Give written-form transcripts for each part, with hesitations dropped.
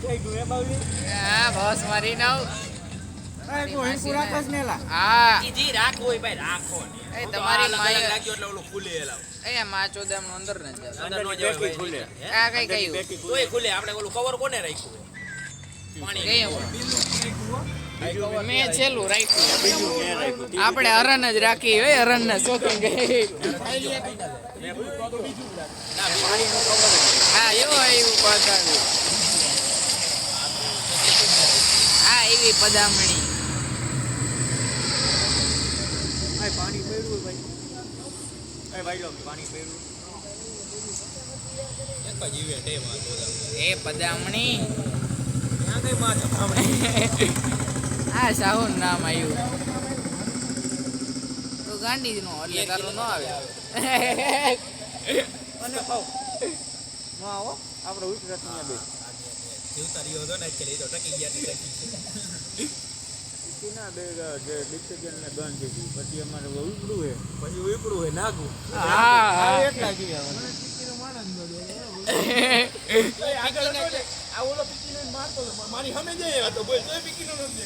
હા બોસ મારી નાવ હા જી રાખો ભાઈ રાખો એ તમારી માય લાગ્યો એટલે ઓલું ખુલે એલા એ માં ચોદામ નો અંદર ને અંદર નો જાય ખુલે આ કઈ કયું તોય ખુલે આપણે ઓલું કવર કોને રાખ્યું પાણી કયું મેં છેલ્લું રાખ્યું આપણે હરણ જ રાખી હોય હરણ ને શોખીન ગઈ હા એવું આવ્યું બતાવ્યું હા એવી પદામણી પાણી પડ્યું ભાઈ ભાઈ લો પાણી પડ્યું એક જીવે ટેમ આ બોલા એ પદામણી ક્યાં ગઈ માં જમામણી આ સાહુન નામ આવ્યું તો ગાંડી નો એટલે તારું ન આવે અને પાવ નો આવો આપણે ઉતરત ને બે જીવતા રહ્યો હતો ને એટલે તો ટકી ગયા ટકી ના બે જે ડિસિઝન ને ગન દીધી પછી અમારે ઉપડું હે પછી ઉપડું હે નાગું હા એટલા જ આગળ આ ઓલો પીકીનો મારતો મારી સામે જાય તો બોલ તો પીકીનો નથી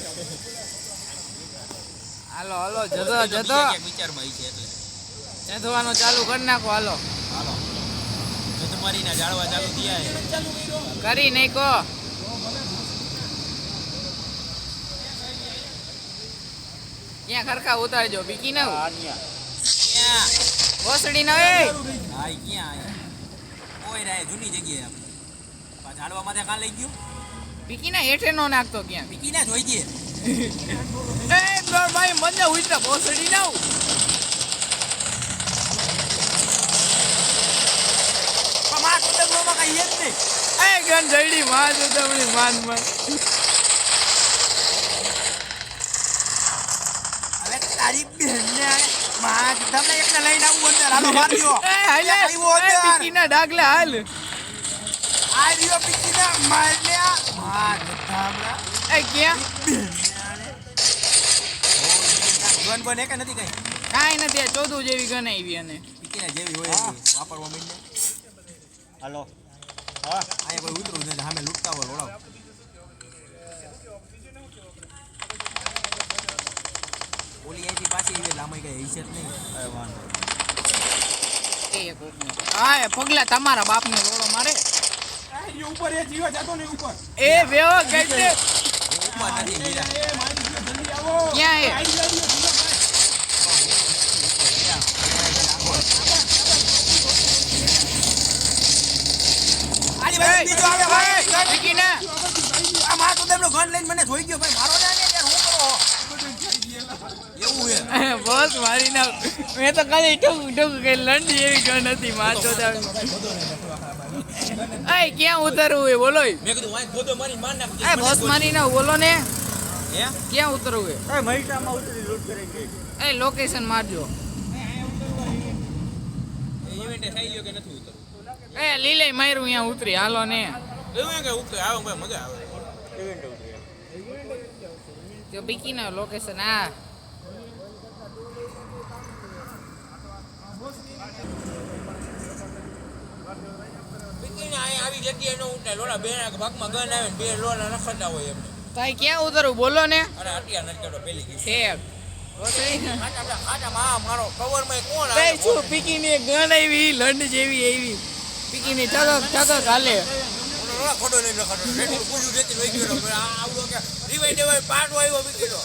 હાલો હાલો જતો જતો વિચારમાં આવી છે એટલે જતવાનું ચાલુ કરી નાખો હાલો હાલો જો તમારી ના જાળવા ચાલુ થયા હે કરી નાખો ક્યાં ખરખા ઉતારજો બીકી ના ક્યાં ઓસડી ના એ હા ક્યાં કોઈ રાય જૂની જગ્યાએ આપણે જાળવા માથે કાં લઈ ગયો બીકી ના હેઠે નો નાખતો ક્યાં પીકી ના જોઈ દે એ ભાઈ મને ઉઈતા ઓસડી ના માં તો તમને કઈ હેત નહીં એ ગન જઈડી માં જો તમને માન માં હવે તારી બેનને માં તમને એકને લઈને આવું અંદર હાલો મારજો એ હાલે આવ્યો અંદર. બીકી ના ડાગલે હાલ આ રહ્યો પીકી ના મારને માં ગધામડા એ ક્યાં ગન બન એક નથી કઈ કાઈ નથી આ 14 જેવી ગન આવી અને પીકી ના જેવી હોય એવી વાપરવા માંડે હાલો હા આયા કોઈ ઉતરું નથી સામે લૂટતા હોય ઓળો ઓલી અહીંથી પાછી આવી લાંબી કઈ હિસ્સેત નહીં વાંધો એ કોકને હા એ પગલા તમારા બાપને રોડો મારે ઉપર એ જીવા જાતો ને ઉપર એ વેવો ગઈ દે ઉપર નથી મીરા ક્યાં એ આલી ભાઈ બીજો આવે ભાઈ બીકી ના આ માં તો તેમનો ગન લઈને મને જોઈ ગયો ભાઈ મારો ના ને યાર હું કરો એવું હે બસ મારી ના મેં તો ખાલી ઠોક કે લંડી એવી ગન હતી માં તો એ ક્યાં ઉતરવું એ બોલો મેં કીધું વાય ખોદો મારી માર નાખ એ બસ મારી ના બોલો ને હે ક્યાં ઉતરવું એ મહિસામાં ઉતરી લૂંટ કરી ગઈ એ લોકેશન મારજો ઇવેન્ટ થઈ ગયો કે નથી ઉતરવું એ લીલે માર્યું અહીંયા ઉતરી હાલો ને એવું કે ઉતરે આવો ભાઈ મજા આવે ઇવેન્ટ ઉતરી તો બીકી ના લોકેશન આ પીકીને આ આવી જગ્યાએ નો ઉતરે લોલા બે ભાગમાં ગન આવે ને બે લોલા રખડતા હોય એમને તાઈ ક્યાં ઉતરવું બોલો ને અરે હટિયા નથી કેતો પેલી ગઈ ઠેક ઓસરી ખાટા માં મારો કવર માં કોણ તે આવે શું પીકીની એક ગન આવી લંડ જેવી આવી પીકીની ઠગક હાલે લોલા ખોડો લઈને રખડતો રેટું પૂછ્યું રેતી લઈ ગયો આવડો કે રિવાઈ દેવાય પાટો આવ્યો પીકીનો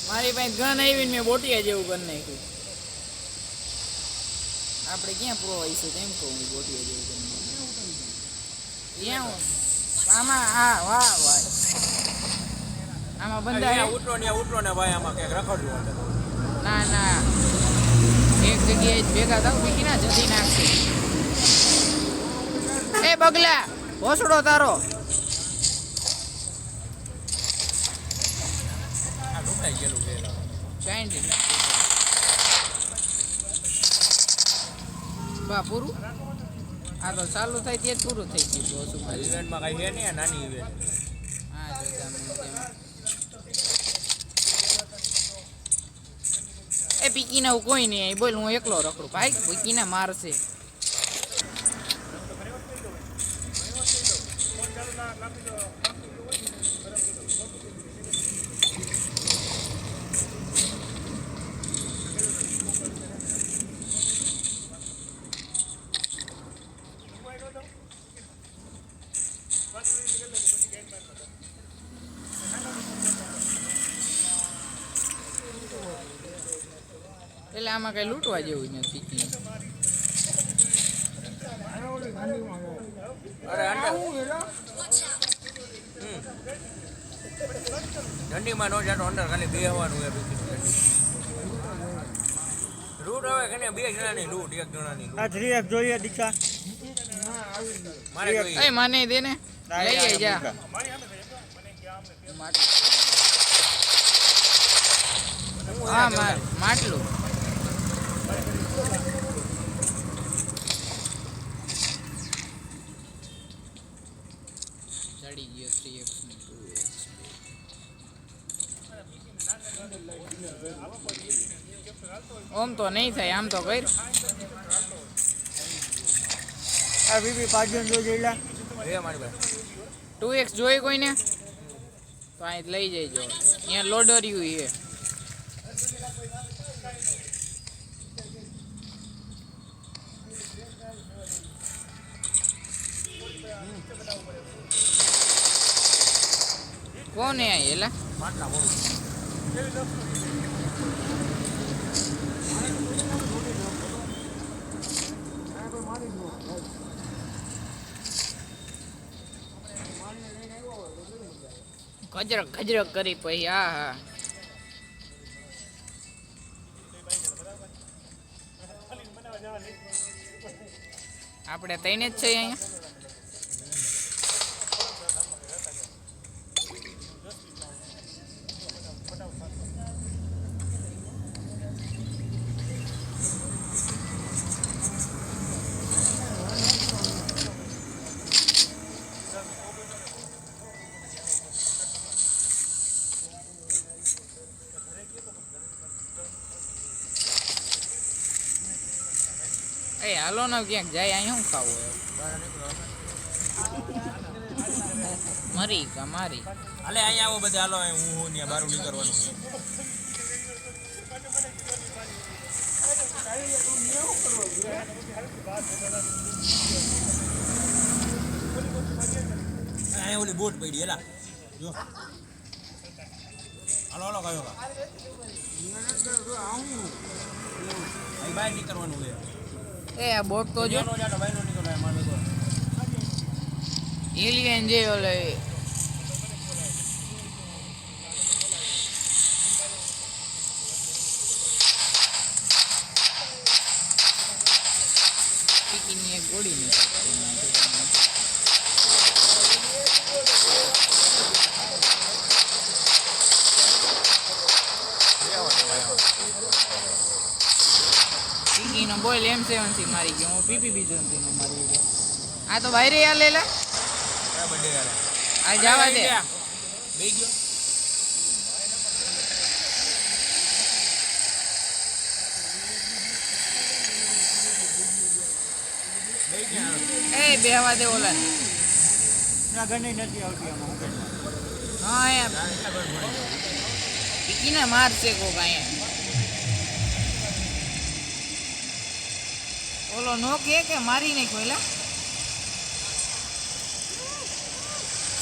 મારી પાસે ગન આવી ને મેં બોટિયા જેવું કરી નાખ્યું આપણે ક્યાં પ્રો આવીશું તેમ કહું હું બોટિયા જેવું કરી નાખ્યું ક્યાં આમાં હા વાહ વાહ આમાં બંધા ઉતરો ને ભાઈ આમાં ક્યાંક રખડ્યું ના ના એક જગ્યાએ જ ભેગા થાવ બીજી ના જતી નાખશે એ બગલા ભોસડો તારો આ લૂંટાઈ ગયેલું છે ચાઇન્ડ બા પૂરું આ તો ચાલુ થાય તે જ પૂરું થઈ ગયું બોસ ઉપર ઇવેન્ટમાં કઈ છે નહીં આ નાની ઇવેન્ટ હા એ પીકીને કોઈ નહીં બોલ હું એકલો રખડું ભાઈ પીકીને મારશે એટલે આમાં કઈ લૂંટવા જેવું નથી. અરે ઠંડીમાં નો જાતો અંદર ખાલી બેહવાનું હોય. લૂંટ હવે કે બે જણાની લૂંટ, એક જણાની લૂંટ. આ 3x જોઈએ દીક્ષા મારે જોઈએ. એ મને દે ને લઈ જા. હા માટલું ચડી ગયો 3x ને 2x. ઓમ તો નહીં થાય, આમ તો કર. આ બીબી પાજન જો જેલા એ મારી ભાઈ 2x જોઈ કોઈને તો અહીં લઈ જઈજો. અહીંયા લોડર્યું છે. કોને એલા માટલા બોલું. ખજરક ખજરક કરી પછી હા હા આપણે તઈને જ છે અહીંયા. એ હાલો ને ક્યાંક જાય, અહીં શું ખાવું મરી કા મારી. હાલે અહીંયા આવો બધા, હાલો હું ત્યાં બારું નીકળવાનું. અહીંયા ઓલી બોટ પડી હેલા જો. હાલો હાલો કયો અહીં બહાર નીકળવાનું હોય. એ આ બોટ તો જો જાતો ભાઈ નો નીકળવાય મારે તો. એલિયન જે ઓલે ટીકીની એક ગોળી ને ટીકીનો બોલ M7 થી મારી ગયો. હું PPB જોન થી મારી ગયો. આ તો બહાર યાર લેલા આ જવા દે. બે ગયો એ બેહવા દે ઓલા ના ગણી નથી આવતી આમાં હોટલમાં. હા યાર ટીકીને મારશે કોક અહીંયા. ઓલો નો કે મારી નાખ્યો એલા.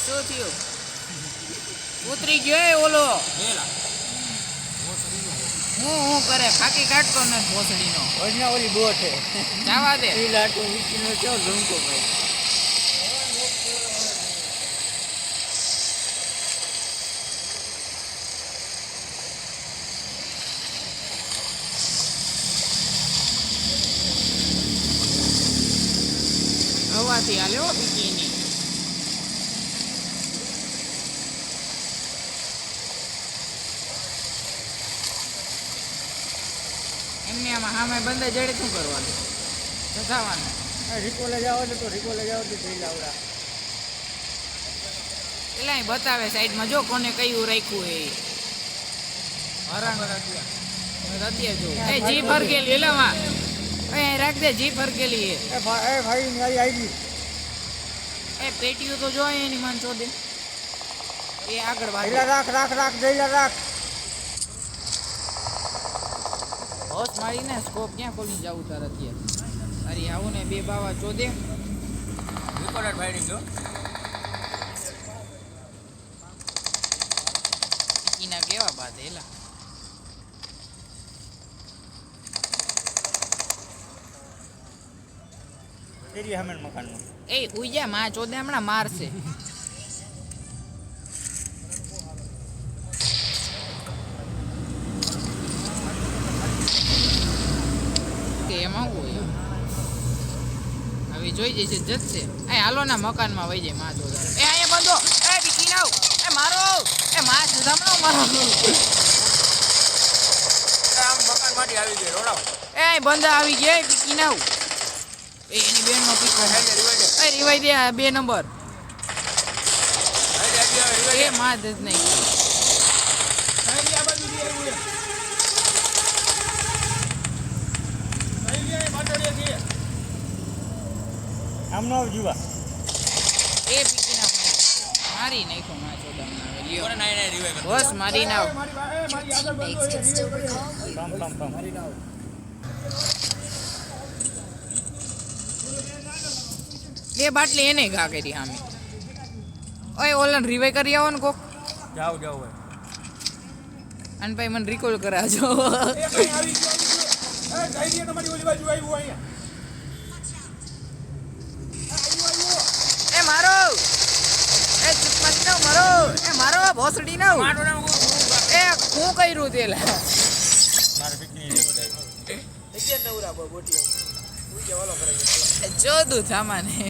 શું થયું? ઉતરી ગયો એ ઓલો. હું કરે ફાકી કાઢતો ને ભોસડીનો. ઓજના ઓલી બોટ છે જવા દે. ઈ લાટો વીકીનો કેવો ઝુમકો ભાઈ. હવાથી હાલ્યો પીકીની. એમને આમાં સામે બંધ જડે શું કરવાનું? જગાવાનું. રિકોલે જાવ તો રિકોલે જાવ તો થઈ લાવડા. એટલે અહીં બતાવે સાઈડમાં જો કોને કયું રાખ્યું એ હરણ અત્યારે જો એ જીપ હરકેલી એલામાં એ રાખ દે જીપ હરકેલી એ ભાઈ મારી આવી એ પેટીઓ તો જોઈએ એની માન ચોદે એ આગળ જઈલા વાગે રાખ જઈલા રાખ હોશ મારીને સ્કોપ ક્યાં ખોલી જાવું તાર અત્યારે અરે આવું ને બે બાવા ચોદે રેકોર્ડર ફાયરિંગ જો કીના કેવા બાદ એલા તેરી હમેન મકાનમાં એ ઉઈ જા માં ચોદે હમણાં મારશે કે એમાં હું હોય હવે જોઈ જશે જશે એ હાલો ના મકાનમાં વહી જાય માં ચોદા એ અહીંયા બંધો એ ટીકી નાવ એ મારો એ માં જમણો મારો આમ મકાન માંથી આવી ગઈ રોડાવ એ બંધા આવી ગયા ટીકી નાવ એ એની બેન નો પીકો એ રિવાઈ દે આ 2 નંબર એ માં જ નહીં આમ નો જીવા એ પીકી નાવ મારી નાખો માં ચોદા લ્યો કોને નાઈ રિવાઈ કર બસ મારી નાવ Teammates can still recall you. કમ બે બાટલી એને ઘા કરી સામે ઓય ઓલન રિવાઈ કરી આવો ને કોક જાવ ભાઈ અને ભાઈ મને રિકોલ કરાજો એ મારો એ ચુપમાની નાવ મારો એ મારો ભોસડી નાવ એ હું કર્યું તેલા મારે પિકની રેકોર્ડ જોદું સામાને